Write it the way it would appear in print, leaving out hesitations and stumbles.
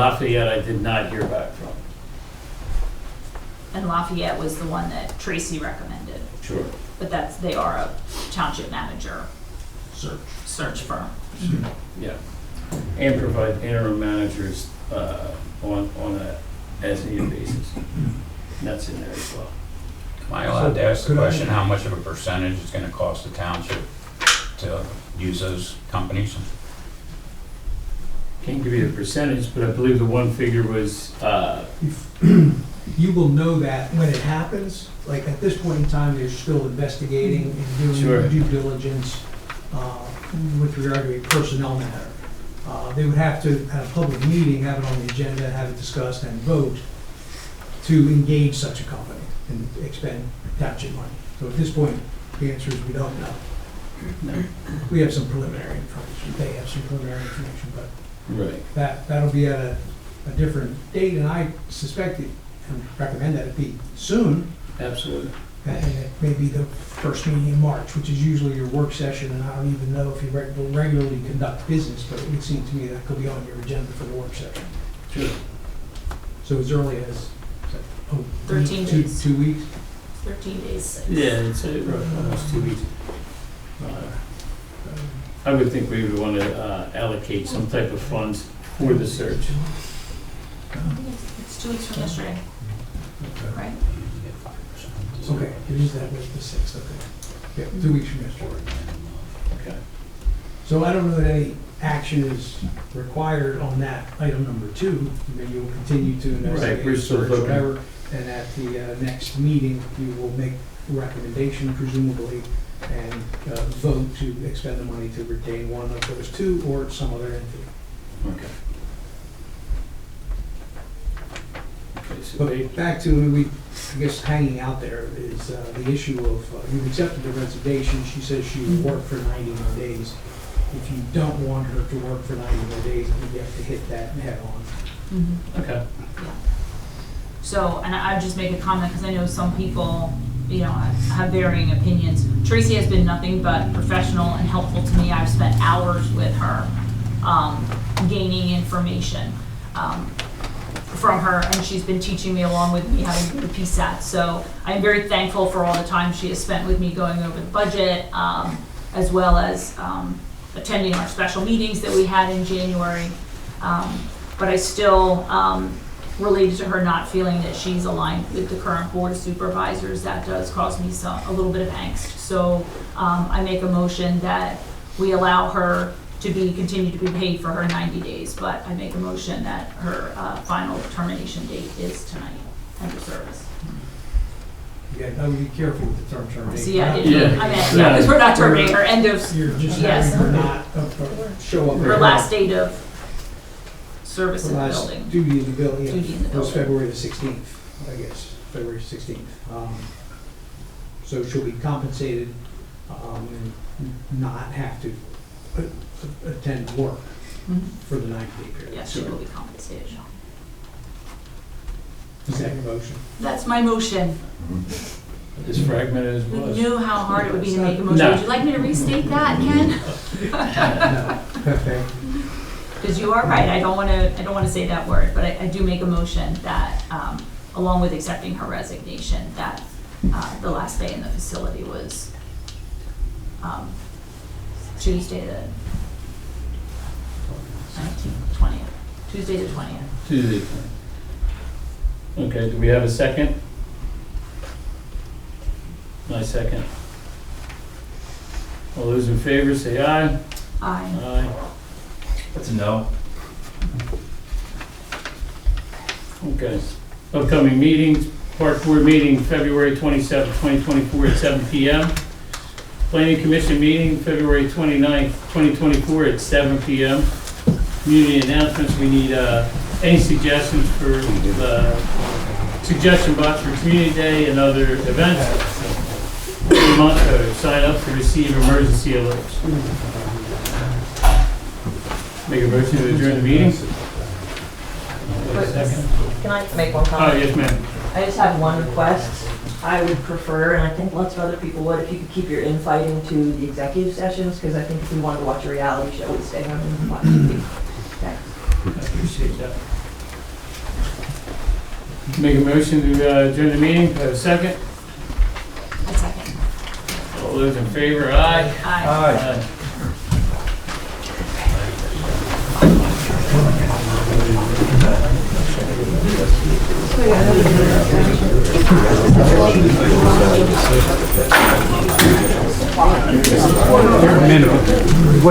Lafayette, I did not hear back from. And Lafayette was the one that Tracy recommended, Sure. but they are a township manager search firm. Yeah. And provide interim managers on a as-needed basis. And that's in there as well. Am I allowed to ask the question, how much of a percentage it's gonna cost the township to use those companies? Can't give you a percentage, but I believe the one figure was, You will know that when it happens. Like at this point in time, they're still investigating and Sure. doing due diligence with regard to a personnel matter. They would have to have a public meeting, have it on the agenda, have it discussed and vote to engage such a company and expend township money. So at this point, the answer is we don't know. no, We have some preliminary information. They have some preliminary information, but right. that'll be at a different date, and I suspect it and recommend that it be soon. Absolutely. And it may be the first meeting in March, which is usually your work session, and I don't even know if you regularly conduct business, but it would seem to me that could be on your agenda for the work session. Sure. So as early as, 13 two, days. 2 weeks? 13 days. Yeah, it's almost 2 weeks. I would think we would want to allocate some type of funds for the search. I think it's 2 weeks from yesterday, right? Okay, it is that week, the 6th, okay. Yeah, 2 weeks from yesterday. Okay. So I don't know that any action is required on that item number 2. Maybe you'll continue to investigate, we're still search, looking. whatever, and at the next meeting, you will make a recommendation presumably and vote to expend the money to retain one of those 2 or some other entity. Okay. Okay, so they, But back to, I guess hanging out there is the issue of, you've accepted the resignation. She says she will work for 90 more days. If you don't want her to work for 90 more days, I think you have to hit that head on. okay. Yeah. So, and I would just make a comment, because I know some people, you know, have varying opinions. Tracy has been nothing but professional and helpful to me. I've spent hours with her, gaining information from her, and she's been teaching me along with me how to do the PSAT. So I'm very thankful for all the time she has spent with me going over the budget, as well as attending our special meetings that we had in January. But I still, related to her not feeling that she's aligned with the current board of supervisors, that does cause me a little bit of angst. So I make a motion that we allow her to continue to be paid for her 90 days, but I make a motion that her final termination date is tonight, end of service. Yeah, I would be careful with the term termination. See, I didn't, Yeah. I meant, yeah, because we're not terminating her, end of, You're just yes, having her not show up. her last date of service Her in the last building. duty in the building, yeah, Duty in the was building. February the 16th, I guess, February 16th. So she'll be compensated and not have to attend work Mhm. for the 90-day period. Yes, she will be compensated. Is that your motion? That's my motion. As fragmented as it You was. knew how hard it would be to make a motion. No. Would you like me to restate that, Ken? No. Okay. Because you are right, I don't want to say that word, but I do make a motion that, along with accepting her resignation, that the last day in the facility was Tuesday the 20th. Tuesday the 20th. Tuesday. Okay, do we have a second? My second. All those in favor say aye. Aye. Aye. That's a no. Okay. Upcoming meetings, Park Board meeting, February 27th, 2024 at 7 p.m. Planning Commission meeting, February 29th, 2024 at 7 p.m. Community announcements, we need any suggestions for the suggestion box for Community Day and other events. Every month, sign up to receive emergency alerts. Make a motion to adjourn the meeting. Second. Can I make one Oh, comment? yes, ma'am. I just have one request. I would prefer, and I think lots of other people would, if you could keep your infighting to the executive sessions, because I think if we wanted to watch a reality show, we'd stay home and watch TV. Thanks. I appreciate that. Make a motion to adjourn the meeting. Do I have a second? A second. All those in favor, aye. Aye. Minimum.